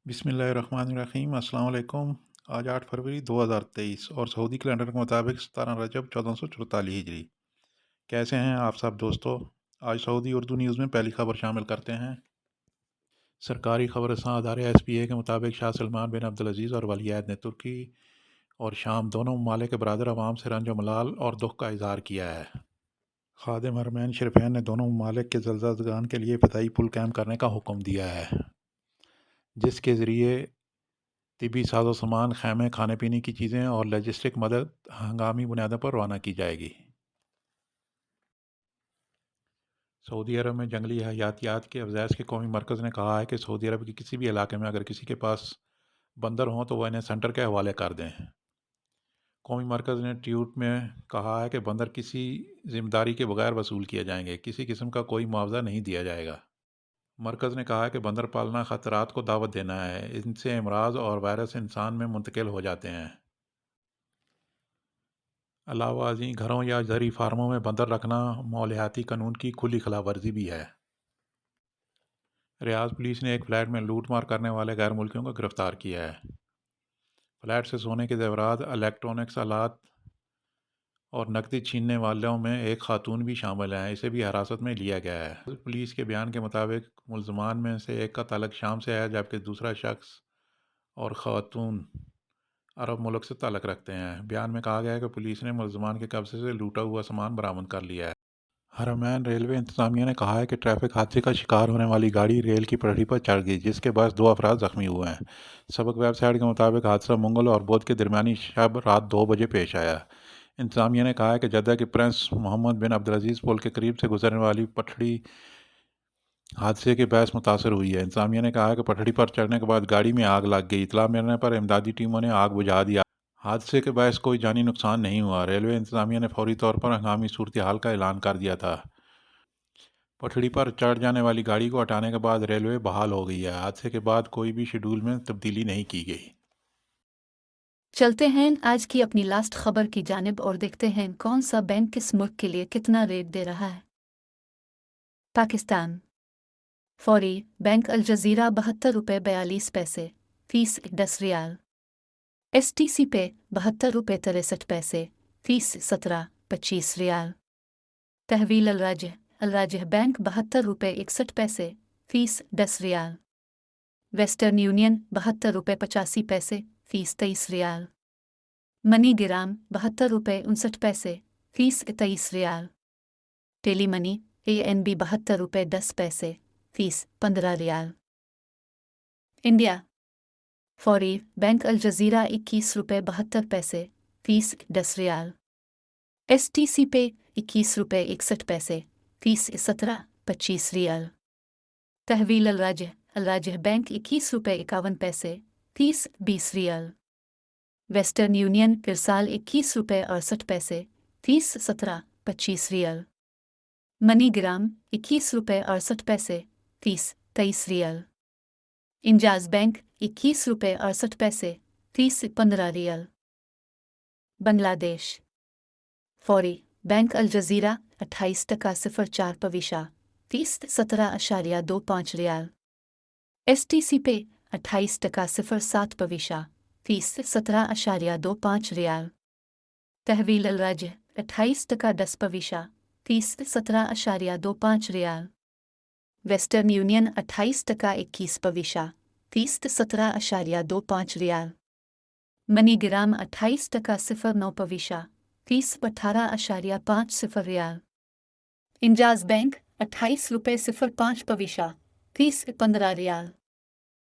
बिस्मिल्लाहिर्रहमानिर्रहीम अस्सलाम वालेकुम। आज 8 फरवरी 2023 और सऊदी कैलेंडर के मुताबिक 17 रजब 1444 हिजरी। कैसे हैं आप सब दोस्तों? आज सऊदी उर्दू न्यूज़ में पहली खबर शामिल करते हैं। सरकारी खबरसां अदारे SPA के मुताबिक शाह सलमान बिन अब्दुल अजीज़ और वलीअहद ने तुर्की और शाम दोनों ममालिक के बरादर अवाम से रंज मलाल और दुख का इजहार किया है। खादिम हरमैन शरीफैन ने दोनों ममालिक के ज़लज़लज़गान के लिए फ़िदाई पुल कायम करने का हुक्म दिया है, जिसके ज़रिए तिबी साजो सामान, खैमे, खाने पीने की चीज़ें और लॉजिस्टिक मदद हंगामी बुनियादों पर रवाना की जाएगी। सऊदी अरब में जंगली हयातियात के अफज़ाइश के कौमी मरकज़ ने कहा है कि सऊदी अरब के किसी भी इलाके में अगर किसी के पास बंदर हों तो वह इन्हें सेंटर के हवाले कर दें। कौमी मरकज़ ने ट्वीट में कहा है कि बंदर किसी जिम्मेदारी के बगैर वसूल किए जाएंगे, किसी किस्म का कोई मुआवजा नहीं दिया जाएगा। मरकज़ ने कहा है कि बंदर पालना ख़तरात को दावत देना है, इनसे अमराज और वायरस इंसान में मुंतकिल हो जाते हैं। अलावा अज़ीं घरों या ज़री फार्मों में बंदर रखना माहौलियाती कानून की खुली खिलाफ वर्जी भी है। रियाद पुलिस ने एक फ़्लैट में लूट मार करने वाले गैर मुल्कियों को गिरफ़्तार किया है। फ़्लैट से सोने के ज़ेवरात, इलेक्ट्रॉनिक्स आलात और नकदी छीनने वालों में एक खातून भी शामिल हैं, इसे भी हिरासत में लिया गया है। पुलिस के बयान के मुताबिक मुलज़मान में से एक का ताल्लुक शाम से है, जबकि दूसरा शख्स और खातून अरब मुल्क से ताल्लुक़ रखते हैं। बयान में कहा गया है कि पुलिस ने मुलज़मान के कब्ज़े से लूटा हुआ सामान बरामद कर लिया है। हरमैन रेलवे इंतज़ामिया ने कहा है कि ट्रैफिक हादसे का शिकार होने वाली गाड़ी रेल की पटरी पर चढ़ गई, जिसके बाद 2 अफराद ज़ख्मी हुए हैं। सबक वेबसाइट के मुताबिक हादसा मंगल और बुध के दरमियानी शब रात 2 बजे पेश आया। इंतज़ामिया ने कहा है कि जद्दा के प्रिंस मोहम्मद बिन अब्दुल-अज़ीज़ पुल के करीब से गुजरने वाली पटड़ी हादसे के बायस मुतासर हुई है। इंतज़ामिया ने कहा है कि पटड़ी पर चढ़ने के बाद गाड़ी में आग लग गई। इतला मिलने पर इमदादी टीमों ने आग बुझा दी। हादसे के बायस कोई जानी नुकसान नहीं हुआ। रेलवे इंतज़ामिया ने फौरी तौर पर हंगामी सूरत हाल का ऐलान कर दिया था। पटड़ी पर चढ़ जाने वाली गाड़ी को हटाने के बाद रेलवे बहाल हो गई है। हादसे के बाद कोई भी शेड्यूल में तब्दीली नहीं की गई। चलते हैं आज की अपनी लास्ट खबर की जानिब और देखते हैं कौन सा बैंक किस मुल्क के लिए कितना रेट दे रहा है। पाकिस्तान फौरी बैंक अल जज़ीरा 72 रुपये 42 पैसे फीस 10 रियाल। STC पे 72 रुपये 63 पैसे फीस 17-25 रियाल। तहवील अल राजह बैंक 72 रुपये 61 पैसे फीस 10 रियाल। वेस्टर्न यूनियन 72 रुपये 85 पैसे फीस 23 रियाल। मनी ग्राम 72 रुपये 59 पैसे फीस 23 रियाल। टेली मनी ANB 72 रुपये 10 पैसे फीस 15 रियाल। इंडिया फौरी बैंक अल जज़ीरा 21 रुपये 72 पैसे फीस 10 रियाल। STC पे 21 रुपये 61 पैसे फीस 17-25 रियाल। तहवील अल राजह बैंक 21 रुपये 51 पैसे फीस 20 रियाल। वेस्टर्न यूनियन किरसाल 21 रुपये 68 पैसे फीस 17-25 रियाल। मनी ग्राम 21 रुपये 68 पैसे फीस 23 रियाल। इंजाज बैंक 21 रुपये 68 पैसे फीस 15 रियाल। बांग्लादेश फौरी बैंक अल जज़ीरा 28.04 फीस 17.25 रियाल। STC पे 28.07 फीस 17.25 रियाल। तहवील अल-राजह 28.10 फीस 17.25 रियाल। वेस्टर्न यूनियन 28.21 फीस 17.25 रियाल। मनी ग्राम 28.09 फीस 18.50 रियाल। इंजाज बैंक 28 रुपये 05 फीस 15 रियाल।